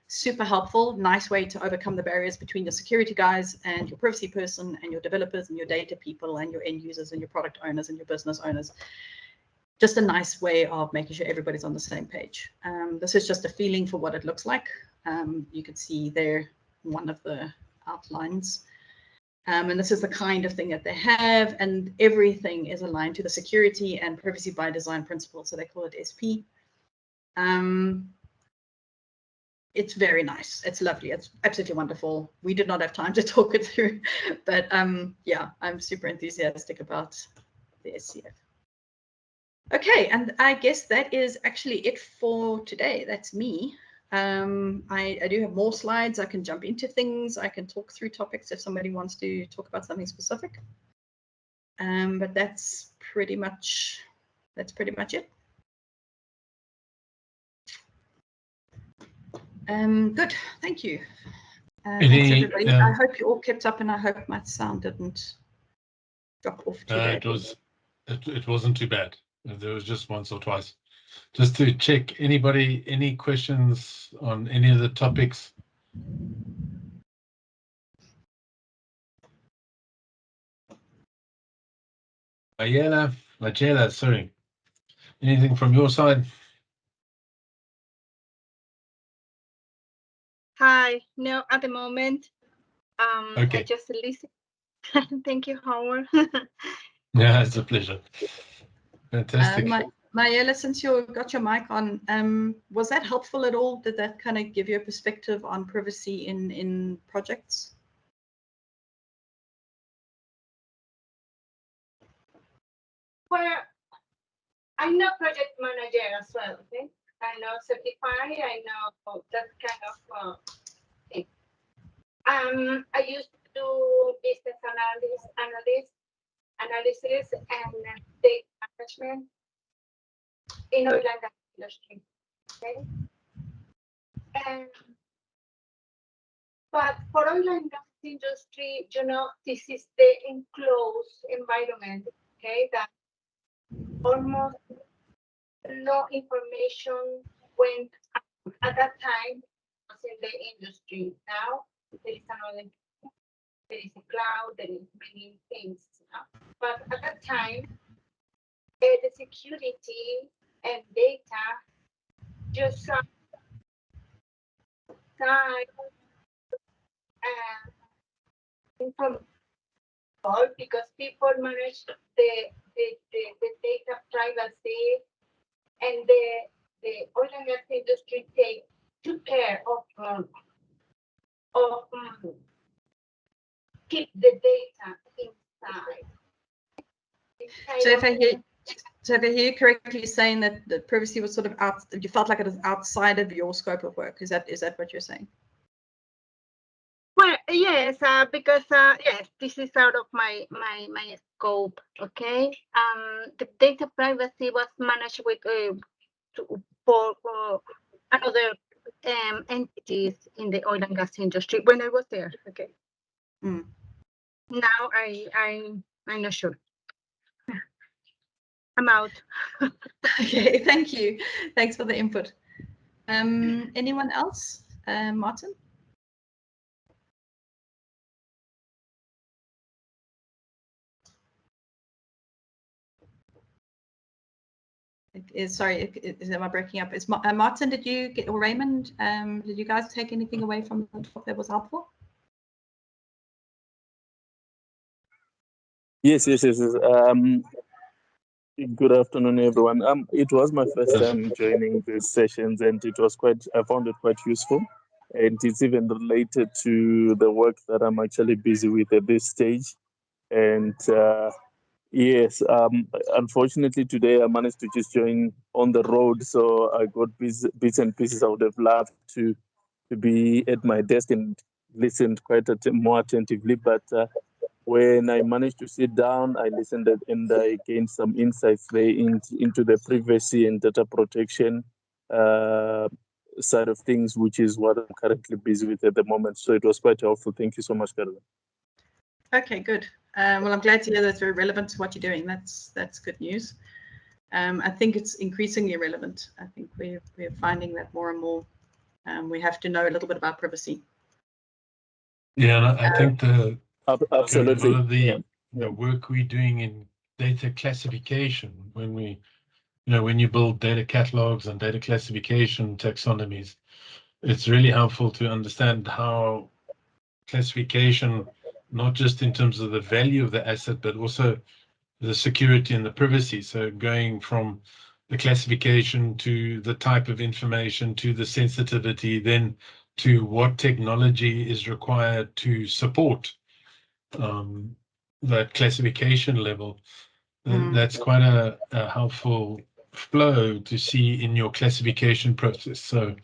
Super helpful, nice way to overcome the barriers between your security guys and your privacy person and your developers and your data people and your end users and your product owners and your business owners. Just a nice way of making sure everybody's on the same page. This is just a feeling for what it looks like. You can see there one of the outlines. And this is the kind of thing that they have, and everything is aligned to the security and privacy by design principles. So they call it SP. It's very nice. It's lovely. It's absolutely wonderful. We did not have time to talk it through, but yeah, I'm super enthusiastic about the SCF. Okay, and I guess that is actually it for today. That's me. I do have more slides. I can jump into things. I can talk through topics if somebody wants to talk about something specific. But that's pretty much it. Good, thank you. Thanks everybody. I hope you all kept up, and I hope my sound didn't drop off too badly. It wasn't too bad. There was just once or twice. Just to check, anybody, any questions on any of the topics? Majela, sorry. Anything from your side? Hi, no, at the moment, Okay. I just listen. Thank you, Howard. Yeah, it's a pleasure. Fantastic. Mayela, since you got your mic on, was that helpful at all? Did that kind of give you a perspective on privacy in projects? Well, I'm not project manager as well, okay? I know certify, I know that kind of thing. I used to do business analysis and data management in oil and gas industry, okay? But for oil and gas industry, this is the enclosed environment, okay, that almost no information went at that time, was in the industry. Now there is another, there is a cloud, there is many things. But at that time, the security and data just from all, because people manage the data privacy, and the oil and gas industry took care of keep the data inside. So if I hear you correctly, you're saying that the privacy was sort of out, you felt like it was outside of your scope of work. Is that what you're saying? Well, yes, because yes, this is out of my scope. Okay, the data privacy was managed with for another entities in the oil and gas industry when I was there. Okay. Mm. Now I'm not sure. I'm out. Okay, thank you. Thanks for the input. Anyone else? Martin? Sorry, am I breaking up? Is Martin, did you get, or Raymond, did you guys take anything away from the talk that was helpful? Yes. Good afternoon, everyone. It was my first time joining these sessions, and I found it quite useful. And it's even related to the work that I'm actually busy with at this stage. And yes, unfortunately today I managed to just join on the road, so I got bits and pieces. I would have loved to be at my desk and listened quite more attentively, but when I managed to sit down, I listened and I gained some insights there into the privacy and data protection side of things, which is what I'm currently busy with at the moment. So it was quite helpful. Thank you so much, Caroline. Okay, good. Well, I'm glad to hear that's very relevant to what you're doing. That's good news. I think it's increasingly relevant. I think we're finding that more and more. We have to know a little bit about privacy. Yeah, and I think absolutely. a lot of the work we're doing in data classification, when you build data catalogs and data classification taxonomies, it's really helpful to understand how classification, not just in terms of the value of the asset, but also the security and the privacy. So going from the classification to the type of information to the sensitivity, then to what technology is required to support that classification level. That's quite a helpful flow to see in your classification process. So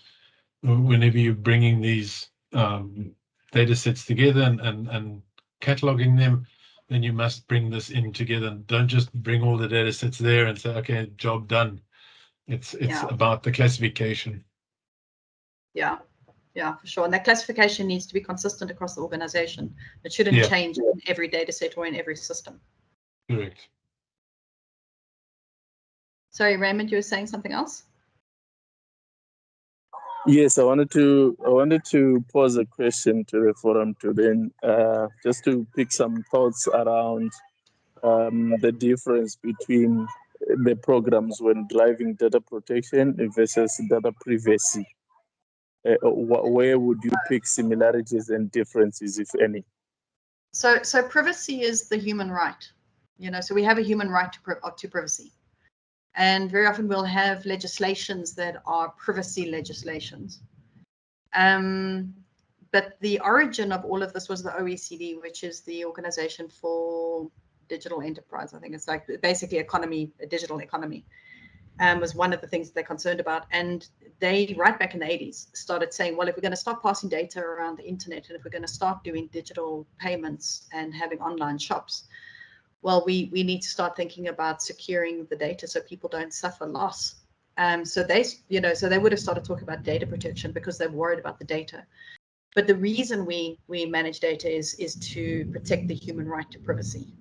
whenever you're bringing these data sets together and cataloging them, then you must bring this in together. Don't just bring all the data sets there and say, okay, job done. It's about the classification. Yeah, for sure. And that classification needs to be consistent across the organization. It shouldn't change in every data set or in every system. Correct. Sorry, Raymond, you were saying something else? Yes, I wanted to pose a question to the forum to then just to pick some thoughts around the difference between the programs when driving data protection versus data privacy. Where would you pick similarities and differences, if any? So privacy is the human right. So we have a human right to privacy. And very often we'll have legislations that are privacy legislations. But the origin of all of this was the OECD, which is the Organization for Digital Enterprise. I think it's like basically a digital economy, was one of the things they're concerned about. And they, right back in the 80s, started saying, well, if we're going to start passing data around the internet, and if we're going to start doing digital payments and having online shops, well, we need to start thinking about securing the data so people don't suffer loss. So they would have started talking about data protection because they're worried about the data. But the reason we manage data is to protect the human right to privacy.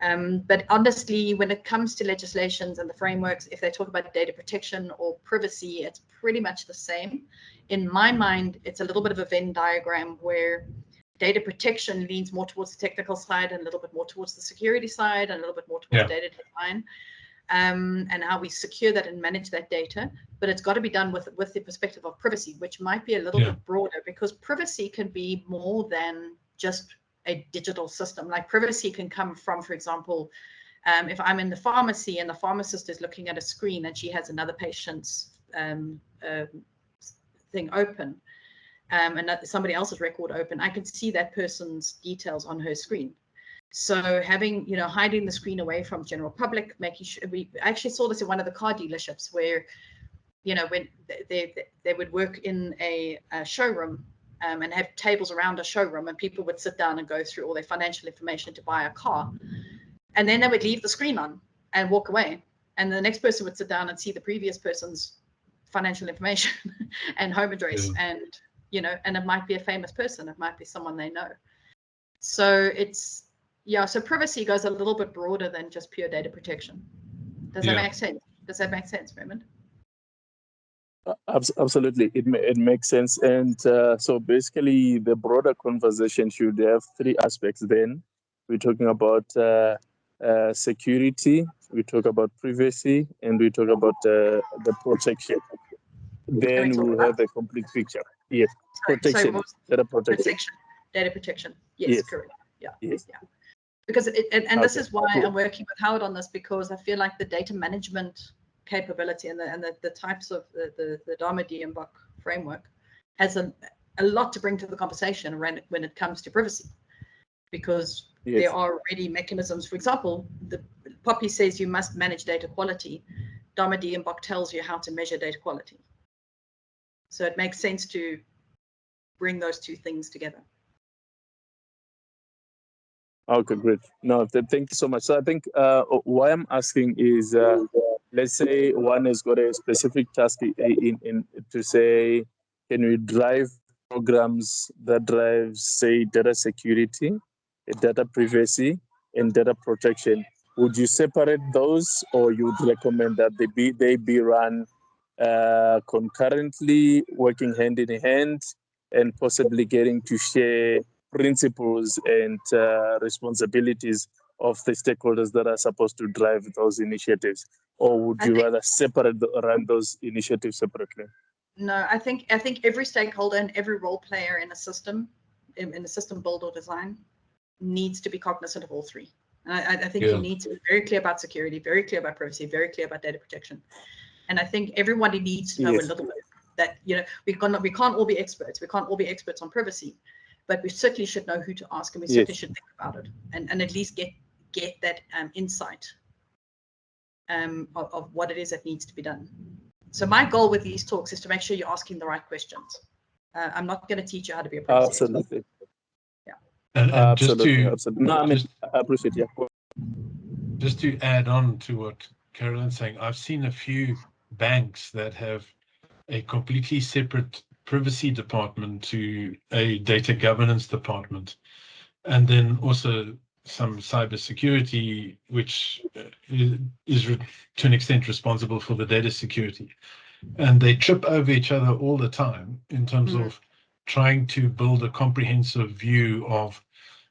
But honestly, when it comes to legislations and the frameworks, if they talk about data protection or privacy, it's pretty much the same. In my mind, it's a little bit of a Venn diagram where data protection leans more towards the technical side and a little bit more towards the security side and a little bit more towards data design, and how we secure that and manage that data. But it's got to be done with the perspective of privacy, which might be a little bit broader, because privacy can be more than just a digital system. Like privacy can come from, for example, if I'm in the pharmacy and the pharmacist is looking at a screen and she has another patient's thing open, and somebody else's record open, I can see that person's details on her screen. So having, hiding the screen away from general public, making sure we actually saw this in one of the car dealerships where, when they would work in a showroom, and have tables around a showroom, and people would sit down and go through all their financial information to buy a car. And then they would leave the screen on and walk away. And the next person would sit down and see the previous person's financial information and home address. And, and it might be a famous person. It might be someone they know. So so privacy goes a little bit broader than just pure data protection. Does that make sense? Does that make sense, Raymond? Absolutely, it makes sense. And so basically the broader conversation should have three aspects. Then we're talking about security, we talk about privacy, and we talk about the protection. Then we'll have the complete picture. Yes, protection, data protection. Data protection. Yes, correct. Yeah. Yes. Yeah. Because this is why I'm working with Howard on this, because I feel like the data management capability and the types of the DAMA DMBOK framework has a lot to bring to the conversation when it comes to privacy, because there are already mechanisms. For example, the POPI says you must manage data quality. DAMA DMBOK tells you how to measure data quality. So it makes sense to bring those two things together. Okay, great. No, thank you so much. So I think why I'm asking is, let's say one has got a specific task in to say, can we drive programs that drive, say, data security, data privacy, and data protection? Would you separate those, or you would recommend that they be run concurrently, working hand in hand, and possibly getting to share principles and responsibilities of the stakeholders that are supposed to drive those initiatives? Or would you rather run those initiatives separately? No, I think every stakeholder and every role player in a system, in a system build or design, needs to be cognizant of all three. And I think you need to be very clear about security, very clear about privacy, very clear about data protection. And I think everybody needs to know a little bit that, we can't all be experts. We can't all be experts on privacy, but we certainly should know who to ask, and we certainly should think about it, and at least get that insight of what it is that needs to be done. So my goal with these talks is to make sure you're asking the right questions. I'm not going to teach you how to be a privacy expert. Yeah. And absolutely. No, I mean, I appreciate it. Yeah. Just to add on to what Caroline's saying, I've seen a few banks that have a completely separate privacy department to a data governance department, and then also some cybersecurity, which is to an extent responsible for the data security. And they trip over each other all the time in terms of trying to build a comprehensive view of,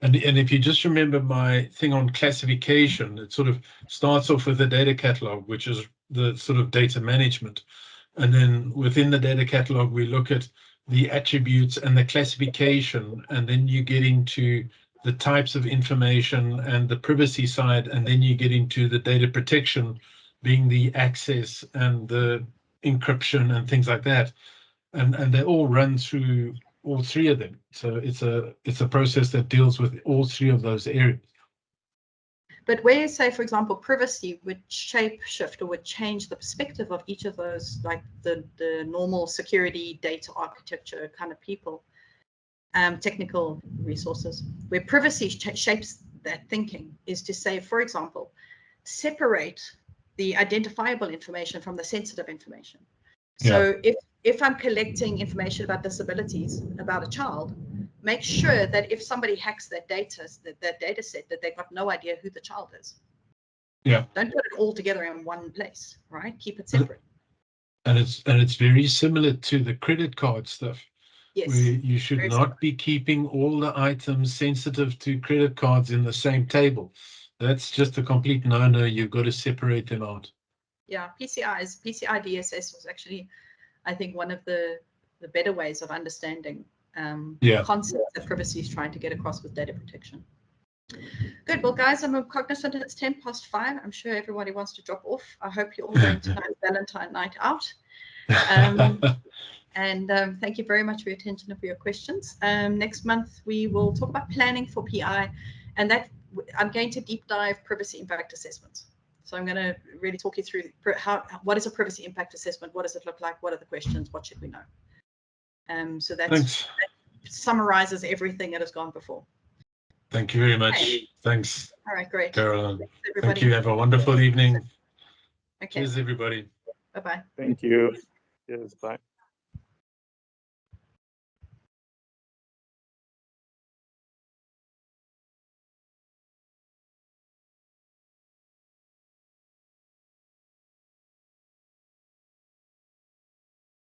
and if you just remember my thing on classification, it sort of starts off with the data catalog, which is the sort of data management. And then within the data catalog, we look at the attributes and the classification, and then you get into the types of information and the privacy side, and then you get into the data protection, being the access and the encryption and things like that. And they all run through all three of them. So it's a process that deals with all three of those areas. But where you say, for example, privacy would shape shift or would change the perspective of each of those, like the normal security data architecture kind of people, technical resources, where privacy shapes that thinking is to say, for example, separate the identifiable information from the sensitive information. So if I'm collecting information about disabilities about a child, make sure that if somebody hacks that data set, that they've got no idea who the child is. Yeah. Don't put it all together in one place, right? Keep it separate. And it's very similar to the credit card stuff. Yes. Where you should not be keeping all the items sensitive to credit cards in the same table. That's just a complete no-no. You've got to separate them out. Yeah, PCI DSS was actually, I think, one of the better ways of understanding concepts that privacy is trying to get across with data protection. Good. Well, guys, I'm cognizant it's 5:10. I'm sure everybody wants to drop off. I hope you're all going to Valentine night out. And thank you very much for your attention and for your questions. Next month, we will talk about planning for PI, and that I'm going to deep dive privacy impact assessments. So I'm going to really talk you through what is a privacy impact assessment? What does it look like? What are the questions? What should we know? So that summarizes everything that has gone before. Thank you very much. Okay. Thanks. All right, great. Caroline. Thank you. Have a wonderful evening. Okay. Cheers, everybody. Bye-bye. Thank you. Cheers. Bye.